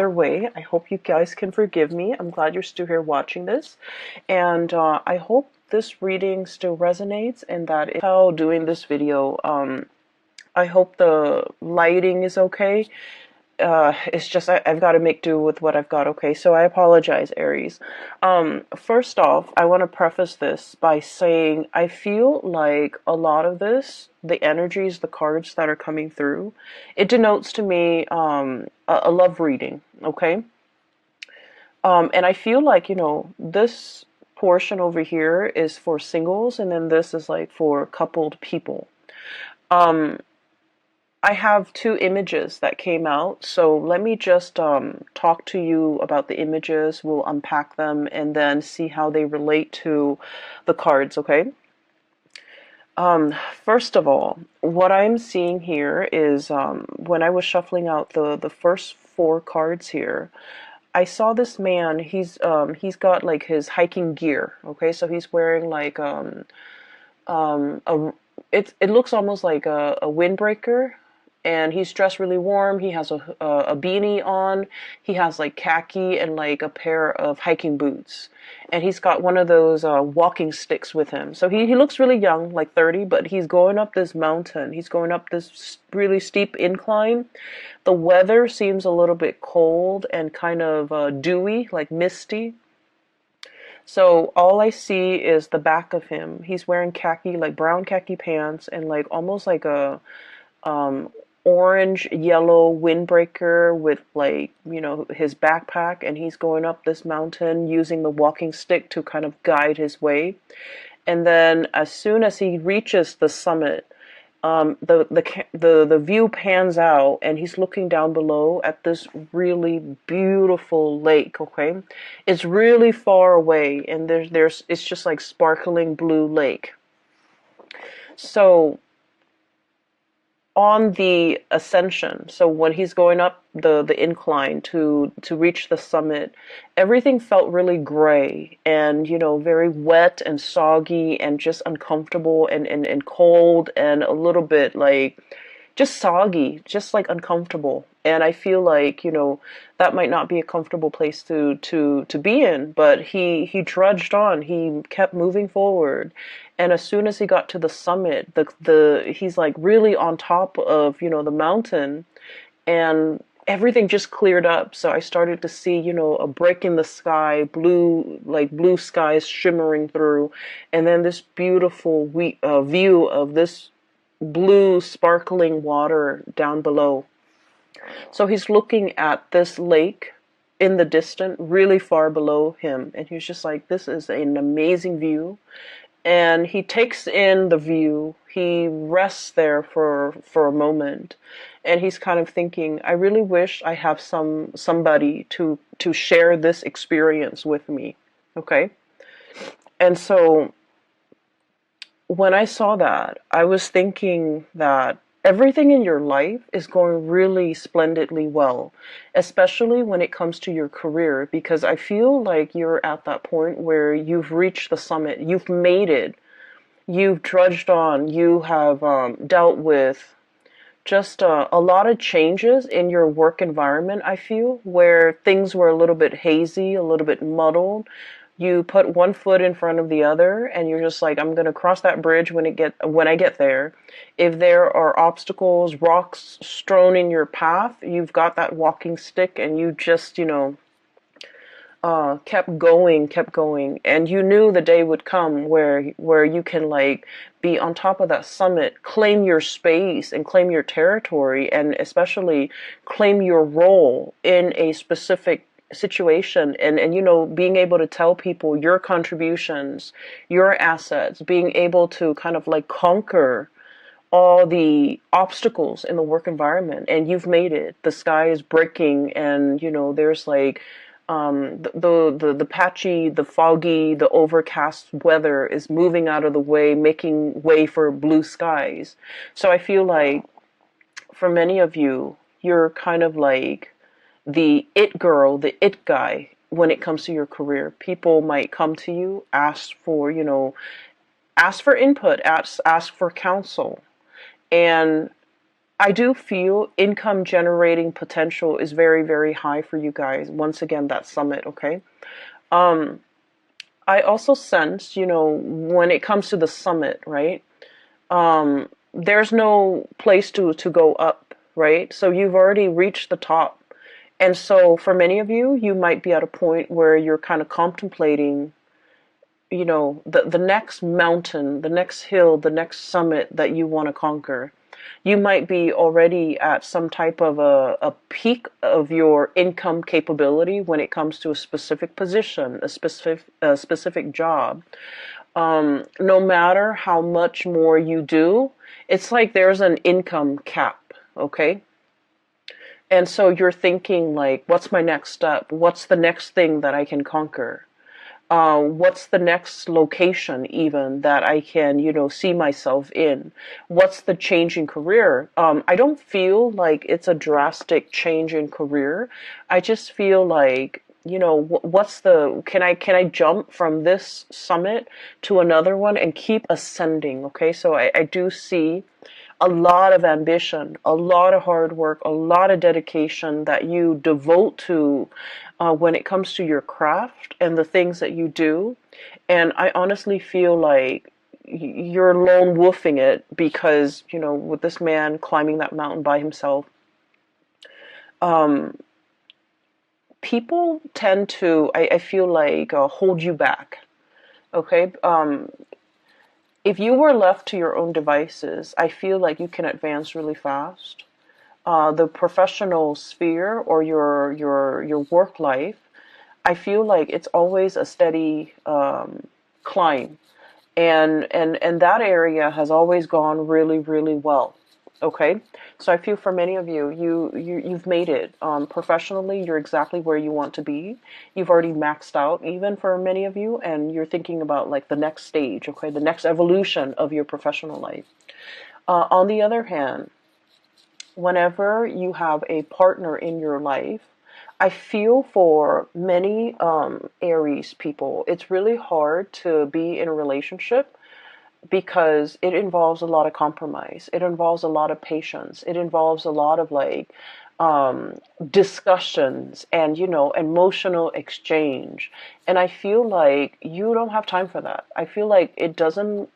Either way, I hope you guys can forgive me. I'm glad you're still here watching this. And I hope this reading still resonates and that how doing this video. I hope the lighting is okay. It's just I've got to make do with what I've got. Okay, so I apologize, Aries. First off, I want to preface this by saying I feel like a lot of this, the energies, the cards that are coming through, it denotes to me a love reading. Okay, and I feel like this portion over here is for singles, and then this is like for coupled people. Um, I have two images that came out, so let me just talk to you about the images. We'll unpack them and then see how they relate to the cards, okay? First of all, what I'm seeing here is when I was shuffling out the first four cards here, I saw this man. He's got like his hiking gear, okay? So he's wearing like a it looks almost like a windbreaker, and he's dressed really warm. He has a beanie on. He has like khaki and like a pair of hiking boots, and he's got one of those walking sticks with him. So he looks really young, like 30, but he's going up this mountain. He's going up this really steep incline. The weather seems a little bit cold and kind of dewy, like misty. So all I see is the back of him. He's wearing khaki, like brown khaki pants, and like almost like a um, orange yellow windbreaker with like his backpack, and he's going up this mountain using the walking stick to kind of guide his way. And then as soon as he reaches the summit, the view pans out, and he's looking down below at this really beautiful lake. Okay, it's really far away, and there's it's just like sparkling blue lake. So on the ascension, so when he's going up the incline to reach the summit, everything felt really gray and very wet and soggy and just uncomfortable and cold and a little bit like just soggy, just like uncomfortable. And I feel like that might not be a comfortable place to be in, but he trudged on. He kept moving forward, and as soon as he got to the summit, the he's like really on top of the mountain, and everything just cleared up. So I started to see a break in the sky, blue skies shimmering through, and then this beautiful view of this blue sparkling water down below. So he's looking at this lake in the distance, really far below him, and he's just like, this is an amazing view. And he takes in the view. He rests there for a moment, and he's kind of thinking, I really wish I have somebody to share this experience with me. Okay? And so when I saw that, I was thinking that everything in your life is going really splendidly well, especially when it comes to your career, because I feel like you're at that point where you've reached the summit, you've made it, you've trudged on, you have dealt with just a lot of changes in your work environment, I feel, where things were a little bit hazy, a little bit muddled. You put one foot in front of the other, and you're just like, I'm going to cross that bridge when I get there. If there are obstacles, rocks strewn in your path, you've got that walking stick, and you just, kept going, and you knew the day would come where you can like be on top of that summit, claim your space and claim your territory, and especially claim your role in a specific situation, and being able to tell people your contributions, your assets, being able to kind of like conquer all the obstacles in the work environment. And you've made it. The sky is breaking, and there's like the patchy, the foggy, the overcast weather is moving out of the way, making way for blue skies. So I feel like for many of you, you're kind of like the it girl, the it guy when it comes to your career. People might come to you, ask for input, ask for counsel. And I do feel income generating potential is very, very high for you guys. Once again, that summit, okay? Um, I also sense, when it comes to the summit, right? There's no place to go up, right? So you've already reached the top. And so for many of you, you might be at a point where you're kind of contemplating, the next mountain, the next hill, the next summit that you want to conquer. You might be already at some type of a peak of your income capability when it comes to a specific position, a specific job. No matter how much more you do, it's like there's an income cap, okay? And so you're thinking like, what's my next step? What's the next thing that I can conquer? What's the next location even that I can, see myself in? What's the change in career? I don't feel like it's a drastic change in career. I just feel like, can I jump from this summit to another one and keep ascending? Okay. So I do see a lot of ambition, a lot of hard work, a lot of dedication that you devote to when it comes to your craft and the things that you do. And I honestly feel like you're lone wolfing it because, with this man climbing that mountain by himself, um, people tend to, I feel like, hold you back. Okay. If you were left to your own devices, I feel like you can advance really fast. The professional sphere or your work life, I feel like it's always a steady climb, and that area has always gone really, really well. Okay, so I feel for many of you, you've made it. Professionally, you're exactly where you want to be. You've already maxed out, even for many of you, and you're thinking about like the next stage, okay, the next evolution of your professional life. On the other hand, whenever you have a partner in your life, I feel for many Aries people, it's really hard to be in a relationship because it involves a lot of compromise. It involves a lot of patience. It involves a lot of like discussions and, emotional exchange. And I feel like you don't have time for that. I feel like it doesn't,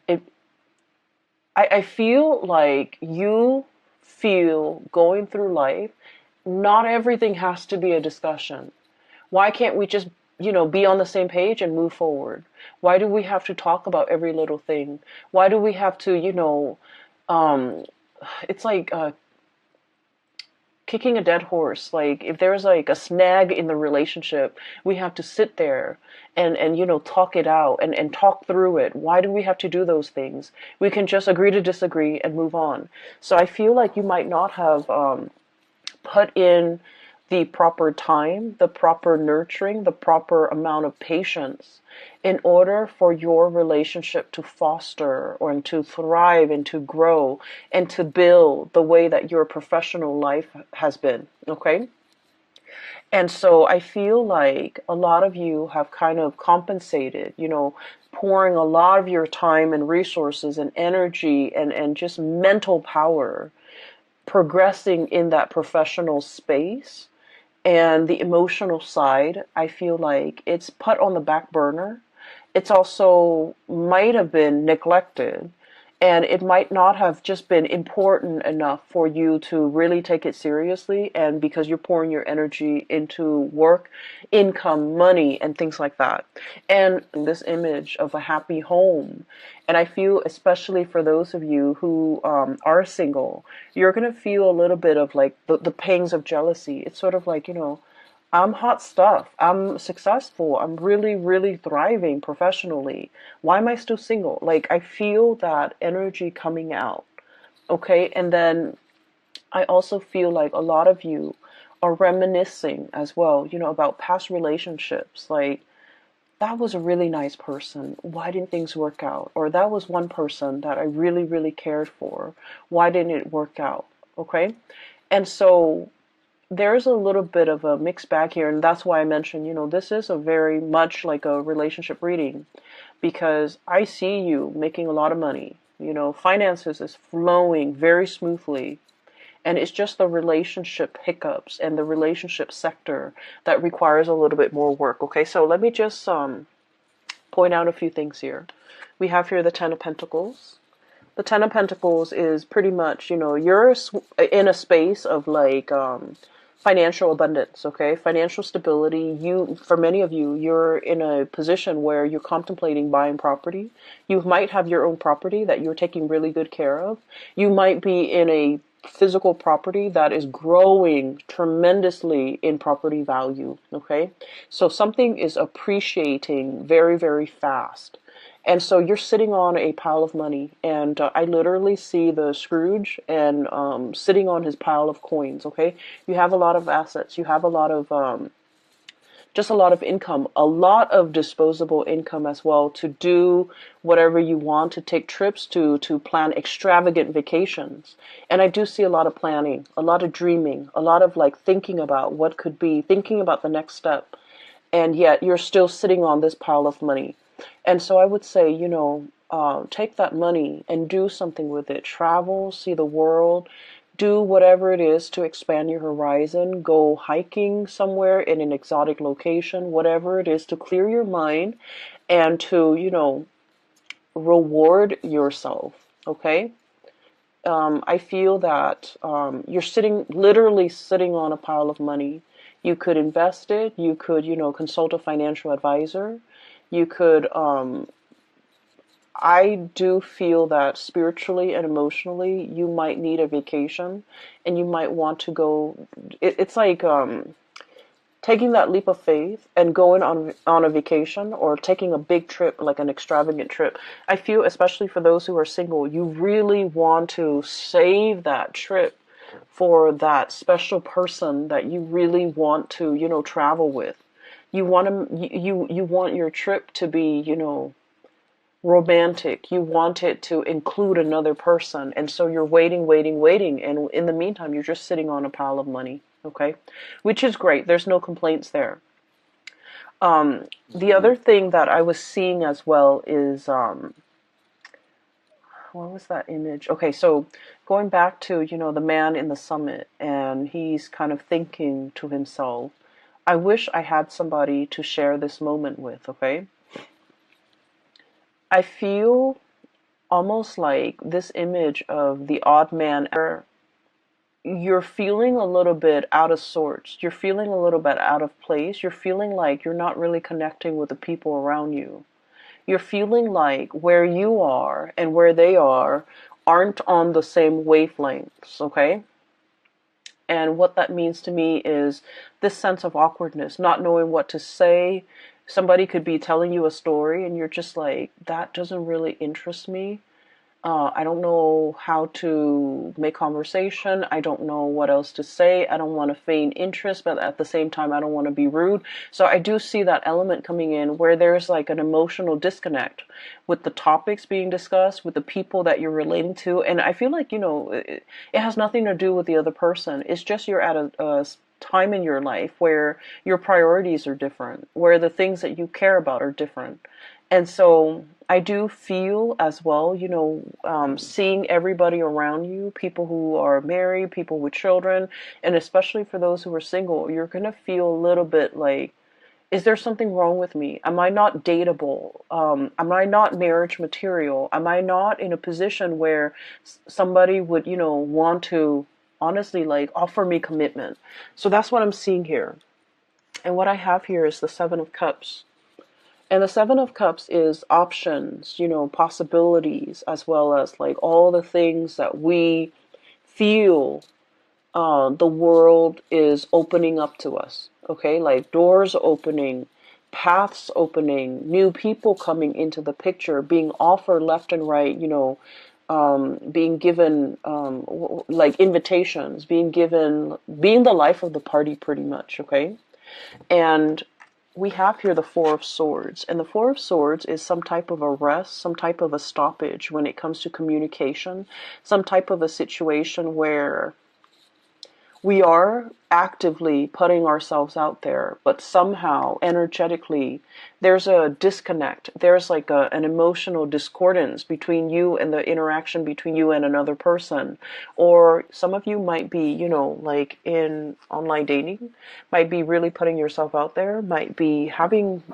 it, I feel like you feel going through life, not everything has to be a discussion. Why can't we just, be on the same page and move forward? Why do we have to talk about every little thing? Why do we have to, um, it's like kicking a dead horse. Like if there's like a snag in the relationship, we have to sit there and talk it out and talk through it. Why do we have to do those things? We can just agree to disagree and move on. So I feel like you might not have put in the proper time, the proper nurturing, the proper amount of patience in order for your relationship to foster or to thrive and to grow and to build the way that your professional life has been. Okay. And so I feel like a lot of you have kind of compensated, pouring a lot of your time and resources and energy and just mental power progressing in that professional space, and the emotional side, I feel like it's put on the back burner. It's also might have been neglected, and it might not have just been important enough for you to really take it seriously. And because you're pouring your energy into work, income, money, and things like that. And this image of a happy home. And I feel, especially for those of you who are single, you're going to feel a little bit of like the pangs of jealousy. It's sort of like, I'm hot stuff. I'm successful. I'm really, really thriving professionally. Why am I still single? Like, I feel that energy coming out. Okay. And then I also feel like a lot of you are reminiscing as well, about past relationships. Like, that was a really nice person. Why didn't things work out? Or that was one person that I really, really cared for. Why didn't it work out? Okay. And so there's a little bit of a mixed bag here, and that's why I mentioned, this is a very much like a relationship reading, because I see you making a lot of money. Finances is flowing very smoothly. And it's just the relationship hiccups and the relationship sector that requires a little bit more work. Okay, so let me just point out a few things here. We have here the Ten of Pentacles. The Ten of Pentacles is pretty much, you know, you're in a space of like financial abundance, okay? Financial stability. For many of you, you're in a position where you're contemplating buying property. You might have your own property that you're taking really good care of. You might be in a physical property that is growing tremendously in property value, okay? So something is appreciating very, very fast. And so you're sitting on a pile of money, and I literally see the Scrooge and sitting on his pile of coins. Okay, you have a lot of assets, you have a lot of just a lot of income, a lot of disposable income as well to do whatever you want, to take trips, to plan extravagant vacations. And I do see a lot of planning, a lot of dreaming, a lot of like thinking about what could be, thinking about the next step. And yet you're still sitting on this pile of money. And so I would say, you know, take that money and do something with it. Travel, see the world, do whatever it is to expand your horizon. Go hiking somewhere in an exotic location, whatever it is to clear your mind and to, you know, reward yourself. Okay? I feel that you're literally sitting on a pile of money. You could invest it. You could, you know, consult a financial advisor. You could, I do feel that spiritually and emotionally, you might need a vacation and you might want to go. It's like taking that leap of faith and going on a vacation or taking a big trip, like an extravagant trip. I feel, especially for those who are single, you really want to save that trip for that special person that you really want to, you know, travel with. You want you want your trip to be, you know, romantic. You want it to include another person. And so you're waiting, waiting, waiting. And in the meantime, you're just sitting on a pile of money. Okay. Which is great. There's no complaints there. The other thing that I was seeing as well is, what was that image? Okay. So going back to, you know, the man in the summit, and he's kind of thinking to himself, I wish I had somebody to share this moment with, okay? I feel almost like this image of the odd man. You're feeling a little bit out of sorts. You're feeling a little bit out of place. You're feeling like you're not really connecting with the people around you. You're feeling like where you are and where they are aren't on the same wavelengths, okay? And what that means to me is this sense of awkwardness, not knowing what to say. Somebody could be telling you a story and you're just like, that doesn't really interest me. I don't know how to make conversation. I don't know what else to say. I don't want to feign interest, but at the same time, I don't want to be rude. So I do see that element coming in where there's like an emotional disconnect with the topics being discussed, with the people that you're relating to. And I feel like, you know, it has nothing to do with the other person. It's just you're at a time in your life where your priorities are different, where the things that you care about are different. And so I do feel as well, you know, seeing everybody around you, people who are married, people with children, and especially for those who are single, you're going to feel a little bit like, is there something wrong with me? Am I not dateable? Am I not marriage material? Am I not in a position where somebody would, you know, want to honestly like offer me commitment? So that's what I'm seeing here. And what I have here is the Seven of Cups. And the Seven of Cups is options, you know, possibilities, as well as like all the things that we feel the world is opening up to us. Okay, like doors opening, paths opening, new people coming into the picture, being offered left and right, you know, being given like invitations, being the life of the party pretty much. Okay, and we have here the Four of Swords, and the Four of Swords is some type of a rest, some type of a stoppage when it comes to communication, some type of a situation where We are actively putting ourselves out there, but somehow energetically there's a disconnect. There's like an emotional discordance between you and the interaction between you and another person. Or some of you might be, like in online dating, might be really putting yourself out there, might be having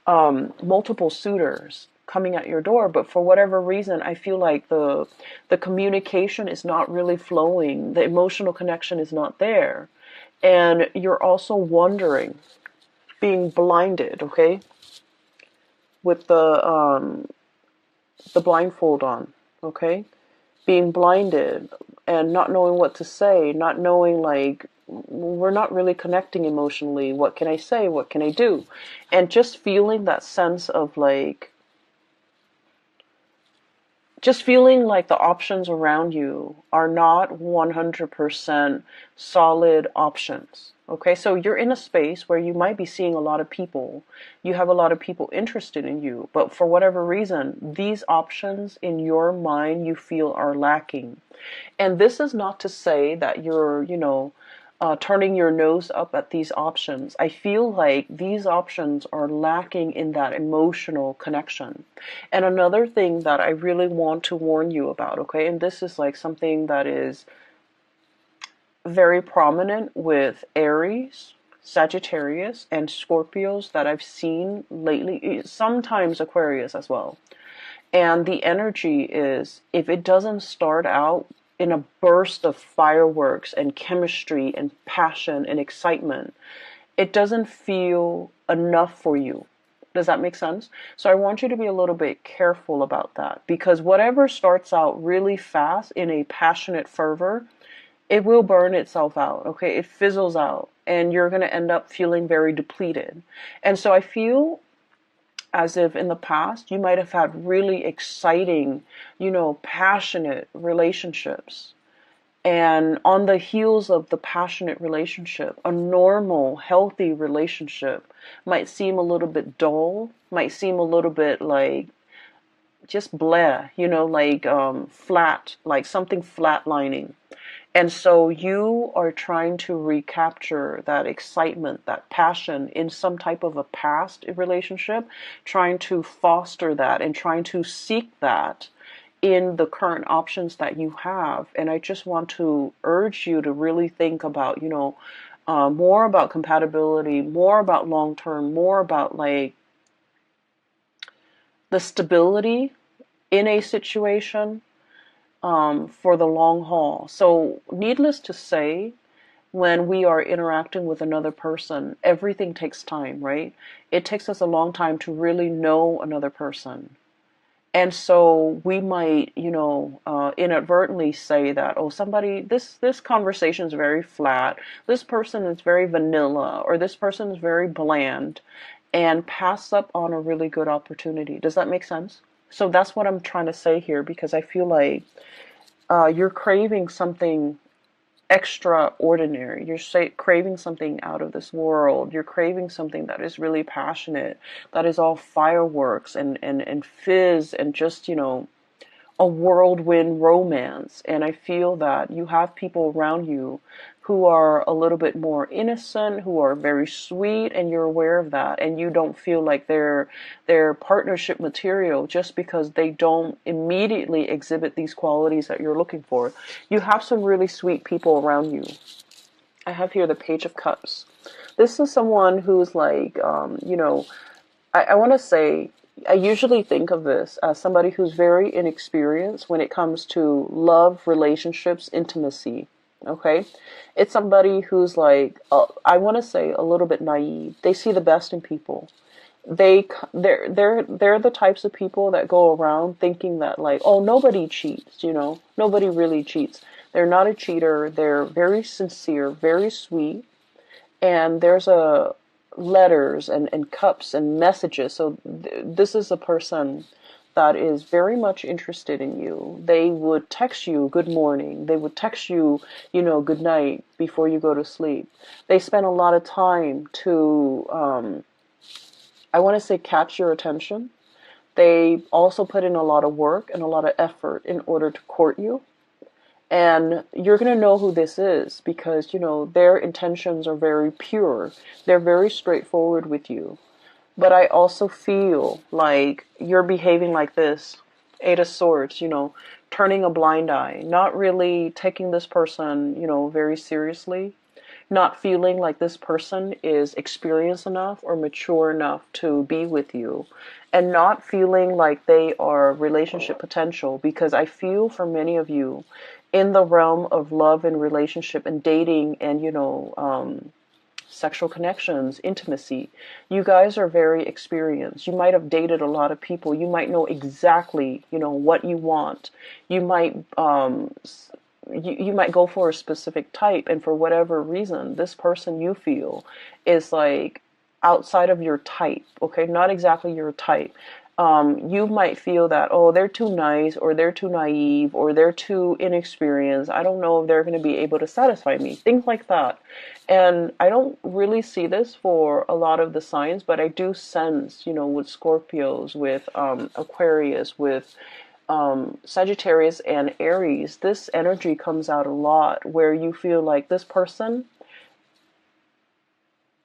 multiple suitors coming at your door, but for whatever reason, I feel like the communication is not really flowing. The emotional connection is not there, and you're also wondering, being blinded, okay, with the blindfold on, okay, being blinded and not knowing what to say, not knowing, like, we're not really connecting emotionally. What can I say? What can I do? And just feeling that sense of like, just feeling like the options around you are not 100% solid options. Okay, so you're in a space where you might be seeing a lot of people, you have a lot of people interested in you, but for whatever reason, these options in your mind you feel are lacking. And this is not to say that you're, turning your nose up at these options. I feel like these options are lacking in that emotional connection. And another thing that I really want to warn you about, okay, and this is like something that is very prominent with Aries, Sagittarius, and Scorpios that I've seen lately, sometimes Aquarius as well. And the energy is, if it doesn't start out in a burst of fireworks and chemistry and passion and excitement, it doesn't feel enough for you. Does that make sense? So I want you to be a little bit careful about that, because whatever starts out really fast in a passionate fervor, it will burn itself out, okay? It fizzles out, and you're going to end up feeling very depleted. And so I feel as if in the past you might have had really exciting, passionate relationships. And on the heels of the passionate relationship, a normal, healthy relationship might seem a little bit dull, might seem a little bit like just blah, like flat, like something flatlining. And so you are trying to recapture that excitement, that passion in some type of a past relationship, trying to foster that and trying to seek that in the current options that you have. And I just want to urge you to really think about, more about compatibility, more about long term, more about like the stability in a situation for the long haul. So, needless to say, when we are interacting with another person, everything takes time, right? It takes us a long time to really know another person. And so we might, inadvertently say that, oh, somebody, this conversation is very flat. This person is very vanilla, or this person is very bland, and pass up on a really good opportunity. Does that make sense? So that's what I'm trying to say here, because I feel like you're craving something extraordinary. You're craving something out of this world. You're craving something that is really passionate, that is all fireworks and fizz and just, a whirlwind romance. And I feel that you have people around you who are a little bit more innocent, who are very sweet, and you're aware of that, and you don't feel like they're partnership material just because they don't immediately exhibit these qualities that you're looking for. You have some really sweet people around you. I have here the Page of Cups. This is someone who's like, I want to say, I usually think of this as somebody who's very inexperienced when it comes to love, relationships, intimacy. Okay? It's somebody who's like, I want to say a little bit naive. They see the best in people. They're the types of people that go around thinking that, like, oh, nobody cheats, nobody really cheats. They're not a cheater. They're very sincere, very sweet, and there's a letters and cups and messages. So this is a person that is very much interested in you. They would text you good morning. They would text you, good night before you go to sleep. They spend a lot of time to, I want to say, catch your attention. They also put in a lot of work and a lot of effort in order to court you. And you're going to know who this is because, you know, their intentions are very pure. They're very straightforward with you. But I also feel like you're behaving like this, Eight of Swords, you know, turning a blind eye, not really taking this person, you know, very seriously, not feeling like this person is experienced enough or mature enough to be with you, and not feeling like they are relationship potential, because I feel for many of you in the realm of love and relationship and dating and, you know, sexual connections, intimacy, you guys are very experienced. You might have dated a lot of people. You might know exactly, you know, what you want. You might you might go for a specific type, and for whatever reason, this person you feel is like outside of your type, okay? Not exactly your type. You might feel that, oh, they're too nice, or they're too naive, or they're too inexperienced. I don't know if they're going to be able to satisfy me. Things like that. And I don't really see this for a lot of the signs, but I do sense, you know, with Scorpios, with Aquarius, with Sagittarius and Aries, this energy comes out a lot where you feel like this person,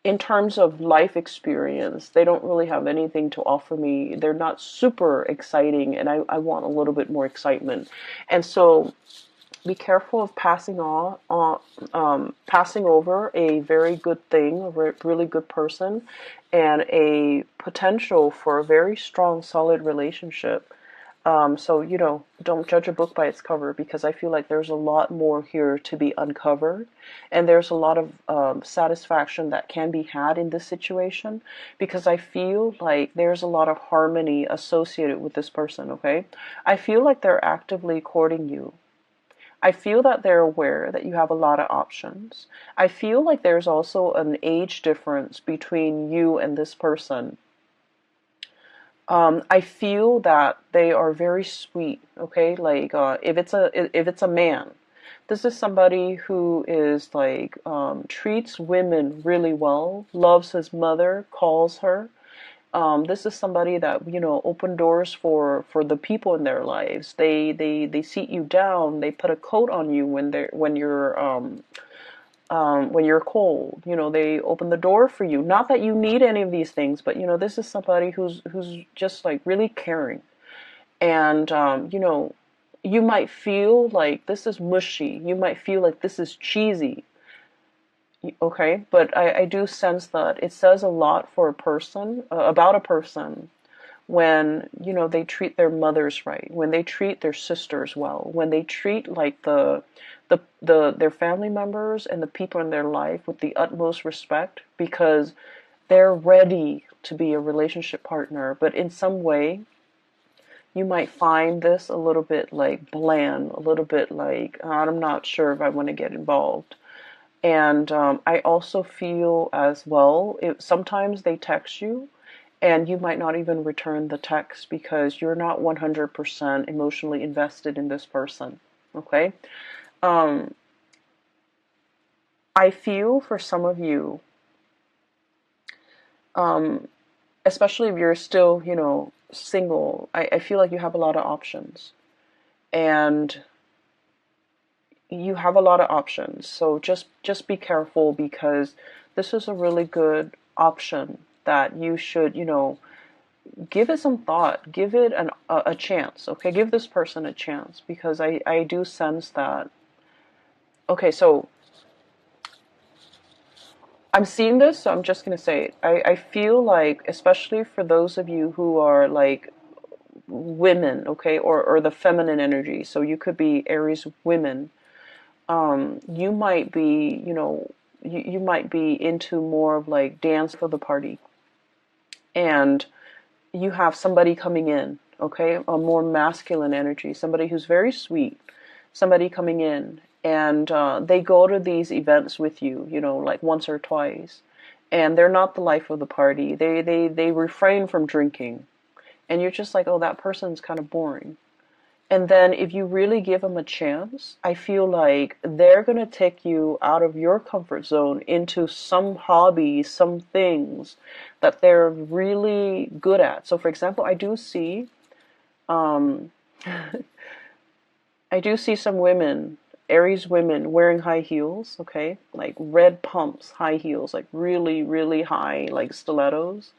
in terms of life experience, they don't really have anything to offer me. They're not super exciting, and I want a little bit more excitement. And so be careful of passing over a very good thing, a really good person, and a potential for a very strong, solid relationship. So, you know, don't judge a book by its cover, because I feel like there's a lot more here to be uncovered. And there's a lot of satisfaction that can be had in this situation, because I feel like there's a lot of harmony associated with this person, okay? I feel like they're actively courting you. I feel that they're aware that you have a lot of options. I feel like there's also an age difference between you and this person. I feel that they are very sweet. Okay, like if it's a man, this is somebody who is like treats women really well, loves his mother, calls her. This is somebody that, you know, open doors for the people in their lives. They seat you down. They put a coat on you when you're cold. You know, they open the door for you. Not that you need any of these things, but, you know, this is somebody who's just like really caring. And you know, you might feel like this is mushy. You might feel like this is cheesy. Okay, but I do sense that it says a lot for a person, about a person, when, you know, they treat their mothers right, when they treat their sisters well, when they treat like their family members and the people in their life with the utmost respect, because they're ready to be a relationship partner. But in some way, you might find this a little bit like bland, a little bit like, I'm not sure if I want to get involved. And I also feel as well, sometimes they text you and you might not even return the text because you're not 100% emotionally invested in this person. Okay? Um, I feel for some of you, um, especially if you're still, you know, single, I feel like you have a lot of options. And you have a lot of options. So just be careful, because this is a really good option that you should, you know, give it some thought, give it a chance. Okay, give this person a chance, because I do sense that. Okay, so I'm seeing this, so I'm just gonna say it. I feel like, especially for those of you who are like women, okay, or the feminine energy, so you could be Aries women. You might be, you know, you might be into more of like dance for the party, and you have somebody coming in, okay, a more masculine energy, somebody who's very sweet, somebody coming in, and they go to these events with you, you know, like once or twice, and they're not the life of the party. They refrain from drinking, and you're just like, oh, that person's kind of boring. And then if you really give them a chance, I feel like they're going to take you out of your comfort zone into some hobbies, some things that they're really good at. So for example, um, I do see some women Aries women wearing high heels, okay? Like red pumps, high heels, like really, really high, like stilettos.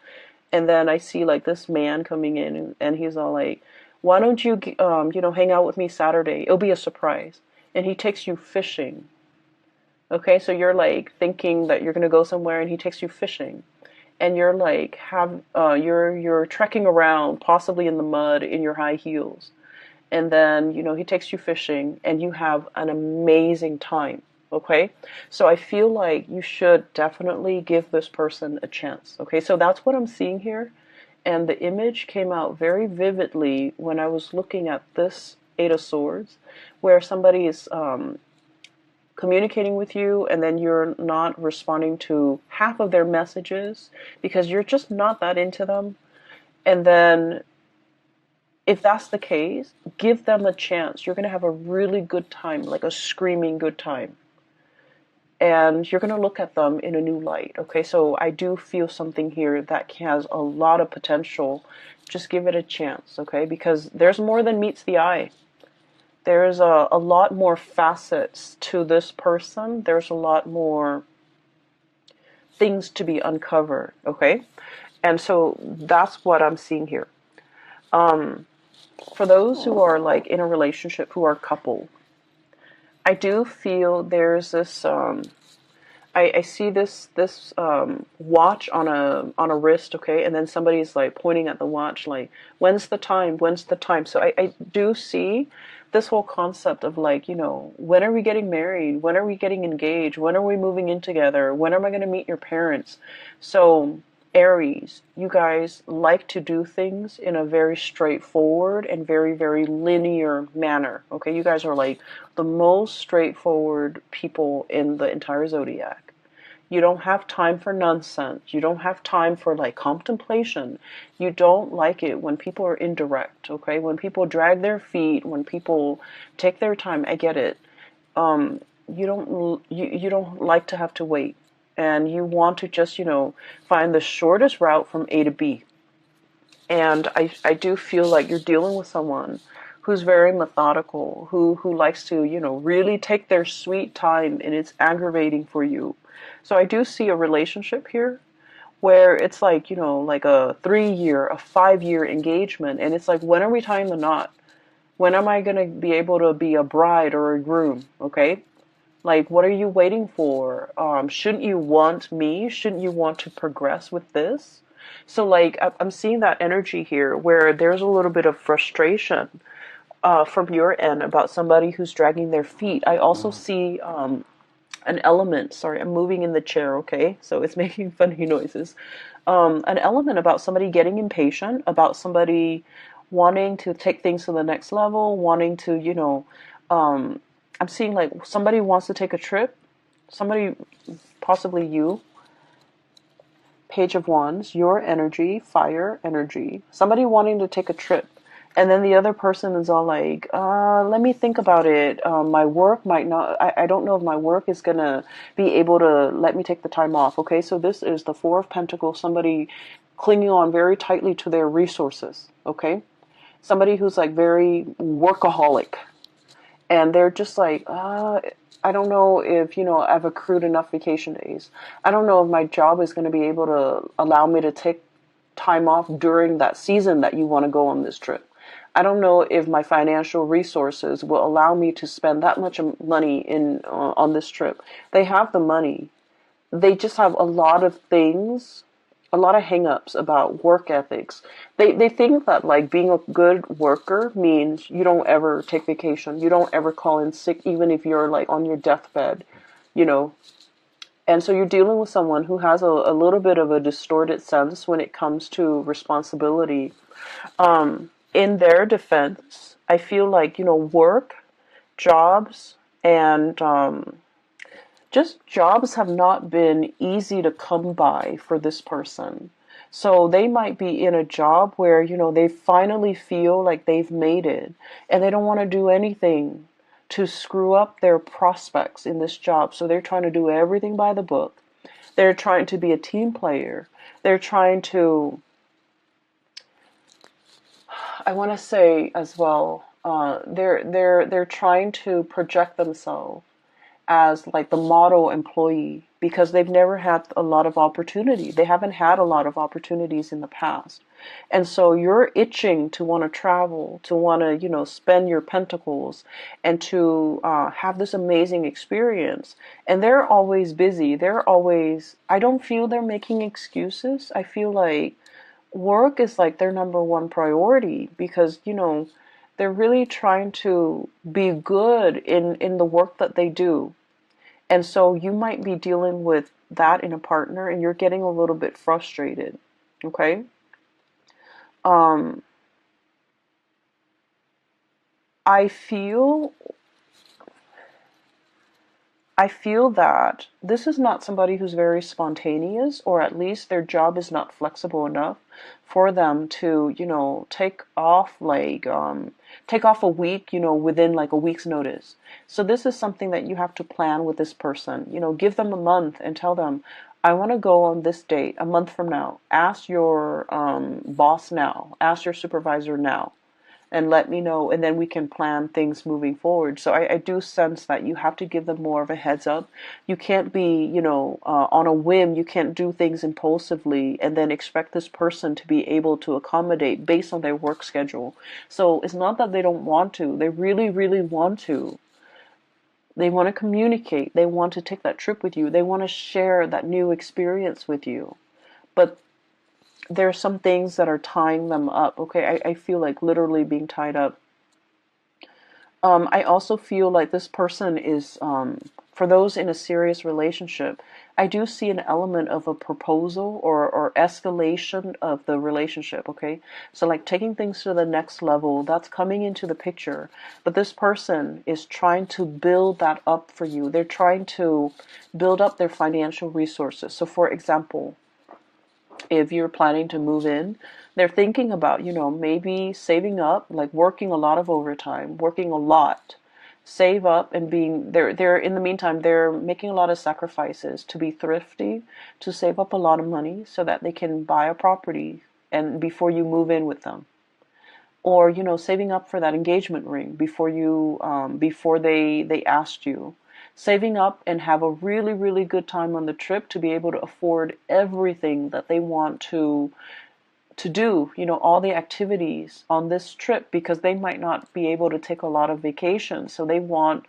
And then I see like this man coming in and he's all like, why don't you, hang out with me Saturday? It'll be a surprise. And he takes you fishing. Okay, so you're like thinking that you're gonna go somewhere and he takes you fishing. And you're like you're trekking around, possibly in the mud in your high heels. And then, he takes you fishing and you have an amazing time. Okay, so I feel like you should definitely give this person a chance. Okay, so that's what I'm seeing here. And the image came out very vividly when I was looking at this Eight of Swords, where somebody is communicating with you and then you're not responding to half of their messages because you're just not that into them. And then if that's the case, give them a chance. You're going to have a really good time, like a screaming good time. And you're going to look at them in a new light. Okay, so I do feel something here that has a lot of potential. Just give it a chance, okay? Because there's more than meets the eye. There's a lot more facets to this person. There's a lot more things to be uncovered, okay? And so that's what I'm seeing here. For those who are like in a relationship, who are a couple, I do feel there's this I see this watch on a wrist, okay, and then somebody's like pointing at the watch like, when's the time? When's the time? So I do see this whole concept of like, when are we getting married? When are we getting engaged? When are we moving in together? When am I going to meet your parents? So Aries, you guys like to do things in a very straightforward and very, very linear manner. Okay, you guys are like the most straightforward people in the entire zodiac. You don't have time for nonsense. You don't have time for like contemplation. You don't like it when people are indirect, okay? When people drag their feet, when people take their time, I get it. You don't like to have to wait. And you want to just, find the shortest route from A to B. And I do feel like you're dealing with someone who's very methodical, who likes to, really take their sweet time, and it's aggravating for you. So I do see a relationship here where it's like, like a 3-year, a 5-year engagement. And it's like, when are we tying the knot? When am I going to be able to be a bride or a groom? Okay. Like, what are you waiting for? Shouldn't you want me? Shouldn't you want to progress with this? So like, I'm seeing that energy here where there's a little bit of frustration from your end about somebody who's dragging their feet. I also see an element, sorry, I'm moving in the chair, okay? So it's making funny noises. An element about somebody getting impatient, about somebody wanting to take things to the next level, wanting to, I'm seeing like somebody wants to take a trip, somebody, possibly you, Page of Wands, your energy, fire energy, somebody wanting to take a trip. And then the other person is all like, let me think about it. My work might not, I don't know if my work is going to be able to let me take the time off. Okay, so this is the Four of Pentacles, somebody clinging on very tightly to their resources. Okay, somebody who's like very workaholic. And they're just like, I don't know if, I've accrued enough vacation days. I don't know if my job is going to be able to allow me to take time off during that season that you want to go on this trip. I don't know if my financial resources will allow me to spend that much money on this trip. They have the money. They just have a lot of things, a lot of hang-ups about work ethics. They think that like being a good worker means you don't ever take vacation. You don't ever call in sick even if you're like on your deathbed, And so you're dealing with someone who has a little bit of a distorted sense when it comes to responsibility. In their defense, I feel like, work, jobs, and just jobs have not been easy to come by for this person. So they might be in a job where, they finally feel like they've made it and they don't want to do anything to screw up their prospects in this job. So they're trying to do everything by the book. They're trying to be a team player. They're trying to, I want to say as well, they're trying to project themselves as like the model employee because they've never had a lot of opportunity. They haven't had a lot of opportunities in the past. And so you're itching to want to travel, to want to, spend your pentacles and to have this amazing experience. And they're always busy. I don't feel they're making excuses. I feel like work is like their number one priority because, they're really trying to be good in the work that they do. And so you might be dealing with that in a partner and you're getting a little bit frustrated. Okay? Um, I feel I feel that this is not somebody who's very spontaneous, or at least their job is not flexible enough for them to, take off a week, within like a week's notice. So this is something that you have to plan with this person. Give them a month and tell them, I want to go on this date, a month from now. Ask your boss now. Ask your supervisor now and let me know, and then we can plan things moving forward. So I do sense that you have to give them more of a heads up. You can't be, on a whim. You can't do things impulsively and then expect this person to be able to accommodate based on their work schedule. So it's not that they don't want to. They really, really want to. They want to communicate. They want to take that trip with you. They want to share that new experience with you. But there are some things that are tying them up. Okay, I feel like literally being tied up. I also feel like this person is, for those in a serious relationship, I do see an element of a proposal or escalation of the relationship, okay? So like taking things to the next level, that's coming into the picture. But this person is trying to build that up for you. They're trying to build up their financial resources. So for example, if you're planning to move in, they're thinking about, maybe saving up, like working a lot of overtime, working a lot, save up and they're in the meantime, they're making a lot of sacrifices to be thrifty, to save up a lot of money so that they can buy a property and before you move in with them. Or, saving up for that engagement ring before they asked you, saving up and have a really, really good time on the trip to be able to afford everything that they want to do, all the activities on this trip because they might not be able to take a lot of vacations. So they want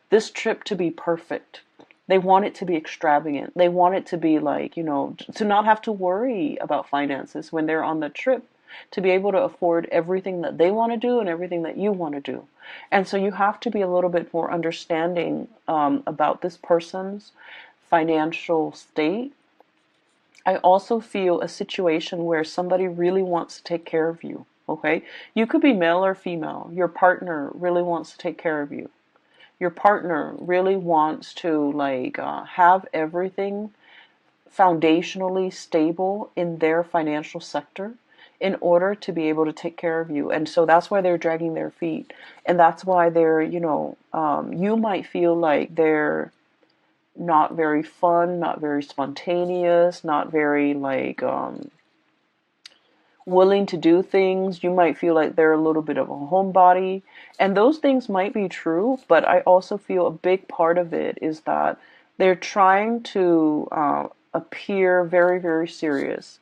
this trip to be perfect. They want it to be extravagant. They want it to be like, to not have to worry about finances when they're on the trip, to be able to afford everything that they want to do and everything that you want to do. And so you have to be a little bit more understanding about this person's financial state. I also feel a situation where somebody really wants to take care of you. Okay? You could be male or female. Your partner really wants to take care of you. Your partner really wants to have everything foundationally stable in their financial sector in order to be able to take care of you. And so that's why they're dragging their feet. And that's why they're, you might feel like they're not very fun, not very spontaneous, not very willing to do things. You might feel like they're a little bit of a homebody. And those things might be true, but I also feel a big part of it is that they're trying to appear very, very serious.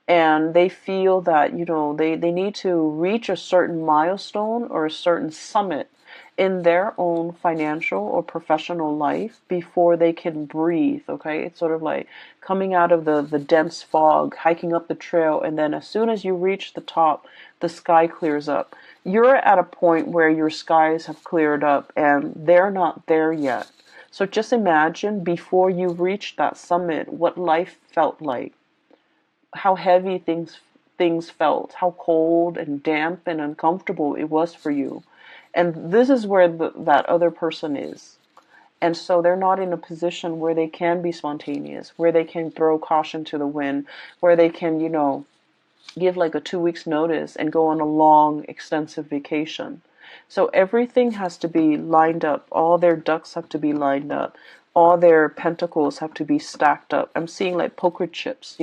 And they feel that, they need to reach a certain milestone or a certain summit in their own financial or professional life before they can breathe, okay? It's sort of like coming out of the dense fog, hiking up the trail, and then as soon as you reach the top, the sky clears up. You're at a point where your skies have cleared up and they're not there yet. So just imagine before you reach that summit what life felt like, how heavy things felt, how cold and damp and uncomfortable it was for you. And this is where that other person is. And so they're not in a position where they can be spontaneous, where they can throw caution to the wind, where they can, give like a 2 weeks notice and go on a long, extensive vacation. So everything has to be lined up. All their ducks have to be lined up. All their pentacles have to be stacked up. I'm seeing like poker chips,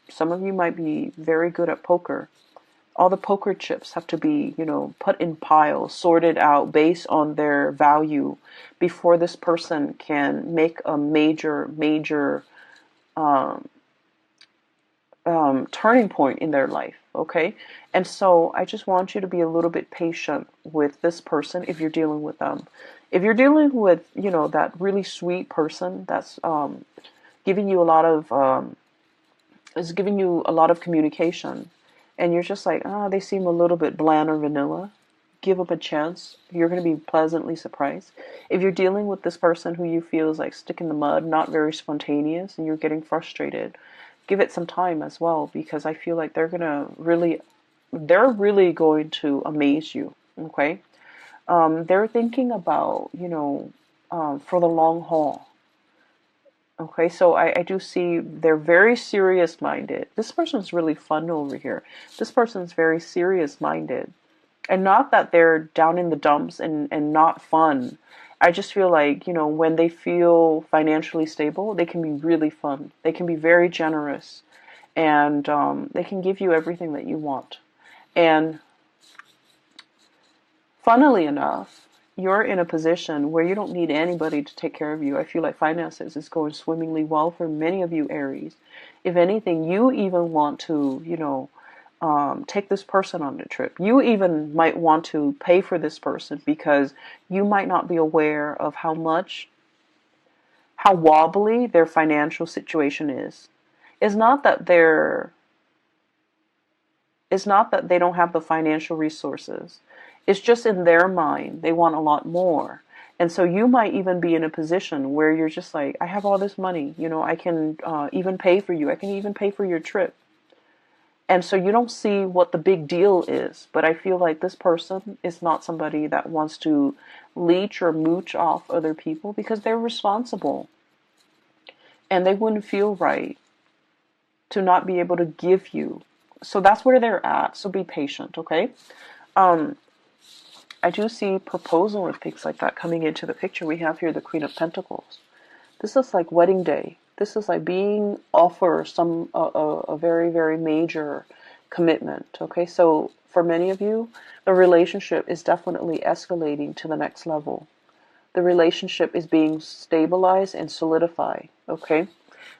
Some of you might be very good at poker. All the poker chips have to be, put in piles, sorted out based on their value before this person can make a major turning point in their life. Okay. And so I just want you to be a little bit patient with this person if you're dealing with them. If you're dealing with, that really sweet person that's giving you a lot of, is giving you a lot of communication, and you're just like, they seem a little bit bland or vanilla, give them a chance. You're going to be pleasantly surprised. If you're dealing with this person who you feel is like stick in the mud, not very spontaneous, and you're getting frustrated, give it some time as well, because I feel like they're really going to amaze you. Okay. They're thinking about, for the long haul. Okay, so I do see they're very serious minded. This person's really fun over here. This person's very serious minded. And not that they're down in the dumps and not fun. I just feel like, when they feel financially stable, they can be really fun. They can be very generous. And they can give you everything that you want. And funnily enough, you're in a position where you don't need anybody to take care of you. I feel like finances is going swimmingly well for many of you, Aries. If anything, you even want to, take this person on the trip. You even might want to pay for this person because you might not be aware of how wobbly their financial situation is. It's not that they don't have the financial resources. It's just in their mind, they want a lot more. And so you might even be in a position where you're just like, I have all this money, I can even pay for you. I can even pay for your trip. And so you don't see what the big deal is. But I feel like this person is not somebody that wants to leech or mooch off other people because they're responsible. And they wouldn't feel right to not be able to give you. So that's where they're at. So be patient, okay? I do see proposal and things like that coming into the picture. We have here the Queen of Pentacles. This is like wedding day. This is like being offered a very, very major commitment. Okay, so for many of you, the relationship is definitely escalating to the next level. The relationship is being stabilized and solidified. Okay,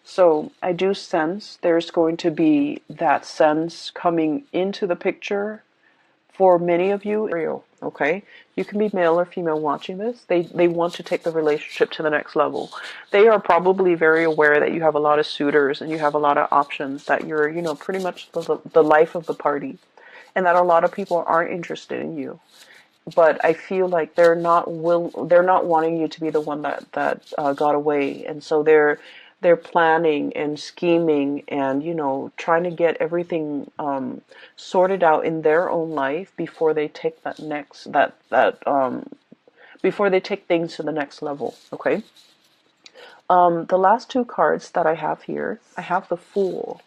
so I do sense there's going to be that sense coming into the picture. For many of you, okay, you can be male or female watching this. They want to take the relationship to the next level. They are probably very aware that you have a lot of suitors and you have a lot of options, that you're, pretty much the life of the party, and that a lot of people aren't interested in you. But I feel like they're not wanting you to be the one that got away, and so they're planning and scheming and trying to get everything sorted out in their own life before they take before they take things to the next level. Okay. The last two cards that I have here, I have the Fool,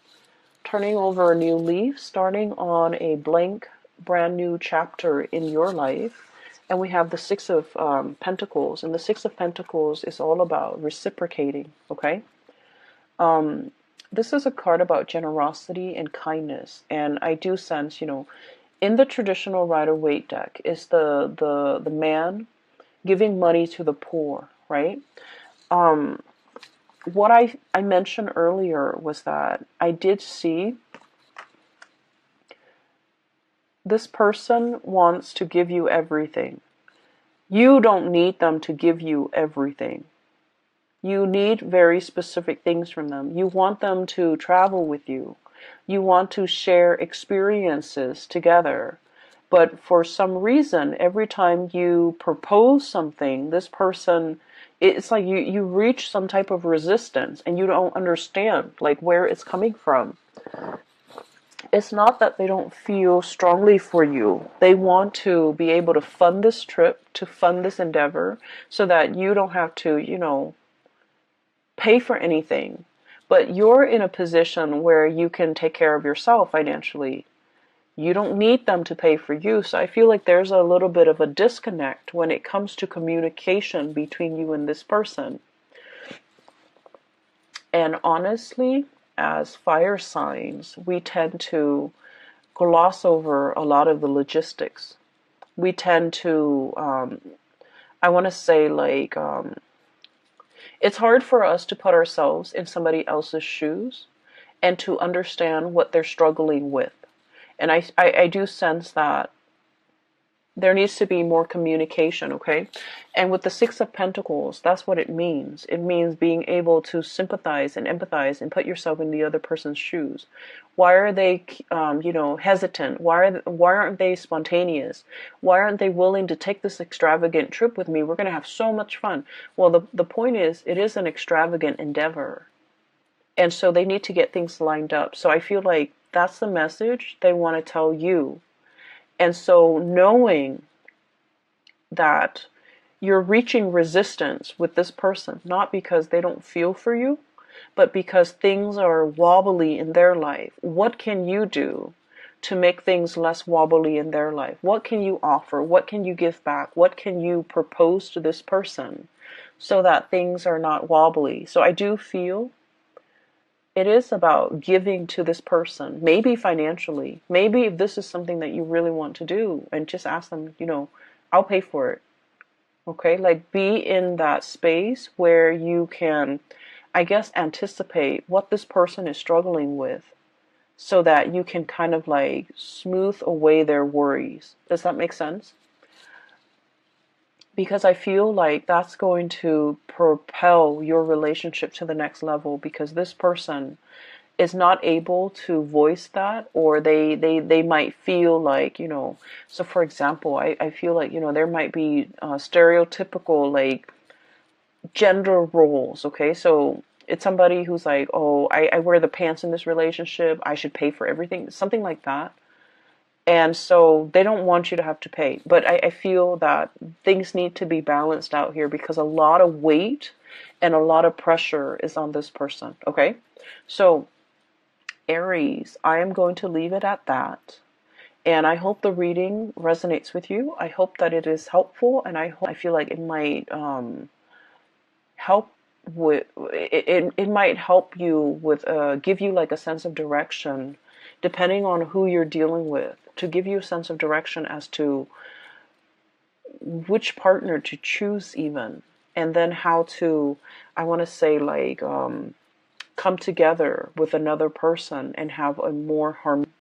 turning over a new leaf, starting on a blank, brand new chapter in your life. And we have the Six of Pentacles, and the Six of Pentacles is all about reciprocating. Okay. This is a card about generosity and kindness, and I do sense, in the traditional Rider-Waite deck is the man giving money to the poor, right? What I mentioned earlier was that I did see this person wants to give you everything. You don't need them to give you everything. You need very specific things from them. You want them to travel with you. You want to share experiences together. But for some reason, every time you propose something, this person, it's like you reach some type of resistance and you don't understand like where it's coming from. It's not that they don't feel strongly for you. They want to be able to fund this trip, to fund this endeavor, so that you don't have to, pay for anything. But you're in a position where you can take care of yourself financially. You don't need them to pay for you. So I feel like there's a little bit of a disconnect when it comes to communication between you and this person. And honestly, as fire signs, we tend to gloss over a lot of the logistics. We tend to, I want to say, like, it's hard for us to put ourselves in somebody else's shoes and to understand what they're struggling with. And I do sense that there needs to be more communication, okay? And with the Six of Pentacles, that's what it means. It means being able to sympathize and empathize and put yourself in the other person's shoes. Why are they, hesitant? Why aren't they spontaneous? Why aren't they willing to take this extravagant trip with me? We're going to have so much fun. Well, the point is, it is an extravagant endeavor. And so they need to get things lined up. So I feel like that's the message they want to tell you. And so knowing that you're reaching resistance with this person, not because they don't feel for you, but because things are wobbly in their life. What can you do to make things less wobbly in their life? What can you offer? What can you give back? What can you propose to this person so that things are not wobbly? So I do feel it is about giving to this person, maybe financially. Maybe if this is something that you really want to do, and just ask them, I'll pay for it. Okay? Like, be in that space where you can, I guess, anticipate what this person is struggling with so that you can kind of like smooth away their worries. Does that make sense? Because I feel like that's going to propel your relationship to the next level, because this person is not able to voice that, or they might feel like, so for example, I feel like, there might be stereotypical like gender roles, okay? So it's somebody who's like, oh, I wear the pants in this relationship, I should pay for everything, something like that. And so they don't want you to have to pay. But I feel that things need to be balanced out here, because a lot of weight and a lot of pressure is on this person. Okay? So, Aries, I am going to leave it at that. And I hope the reading resonates with you. I hope that it is helpful. And I feel like it might help with, it might help you with, give you like a sense of direction, depending on who you're dealing with, to give you a sense of direction as to which partner to choose even, and then how to, I want to say, like, come together with another person and have a more harmonious